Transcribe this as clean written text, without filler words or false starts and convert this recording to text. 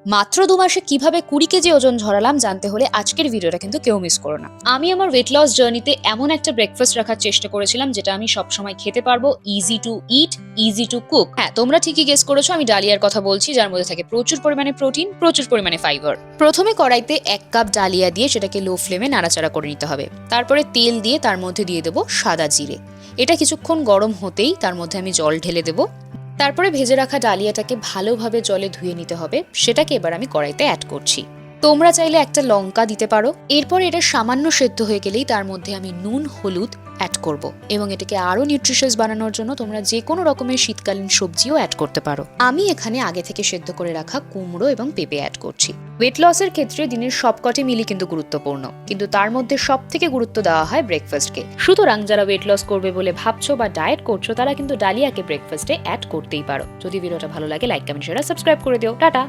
মাত্র 2 মাসে কিভাবে 20 কেজি ওজন ঝরালাম জানতে হলে আজকের ভিডিওটা কিন্তু কেউ মিস করো না। আমি আমার ওয়েট লস জার্নিতে এমন একটা ব্রেকফাস্ট রাখার চেষ্টা করেছিলাম যেটা আমি সবসময় খেতে পারবো, easy to it, easy to cook. হ্যাঁ, তোমরা ঠিকই গেস করেছো, আমি ডালিয়ার কথা বলছি, যার মধ্যে থাকে প্রচুর পরিমাণে প্রোটিন, প্রচুর পরিমাণে ফাইবার। প্রথমে কড়াইতে 1 কাপ ডালিয়া দিয়ে সেটাকে লো ফ্লেমে নাড়াচাড়া করে নিতে হবে। তারপরে তেল দিয়ে তার মধ্যে দিয়ে দেবো সাদা জিরে। এটা কিছুক্ষণ গরম হতেই তার মধ্যে আমি জল ঢেলে দেবো। তারপরে ভেজে রাখা ডালিয়াটাকে ভালোভাবে জলে ধুয়ে নিতে হবে, সেটাকে এবার আমি কড়াইতে অ্যাড করছি। তোমরা চাইলে একটা লঙ্কা দিতে পারো। এরপর এটা সামান্য সেদ্ধ হয়ে গেলেই তার মধ্যে আমি নুন, হলুদ অ্যাড করব এবং এটাকে আরো নিউট্রিশিয়াস বানানোর জন্য তোমরা যে কোনো রকমের শীতকালীন সবজিও অ্যাড করতে পারো। আমি এখানে আগে থেকে সেদ্ধ করে রাখা কুমড়ো এবং পেঁপে অ্যাড করছি। ওয়েট লসের ক্ষেত্রে দিনের সবকটি মিলই কিন্তু গুরুত্বপূর্ণ, কিন্তু তার মধ্যে সব থেকে গুরুত্ব দেওয়া হয় ব্রেকফাস্টকে। সুতরাং যারা ওয়েট লস করবে বলে ভাবছো বা ডায়েট করছো, তারা কিন্তু ডালিয়াকে ব্রেকফাস্টে অ্যাড করতেই পারো। যদি ভিডিওটা ভালো লাগে, লাইক, কমেন্ট, শেয়ার, সাবস্ক্রাইব করে দিও। টাটা।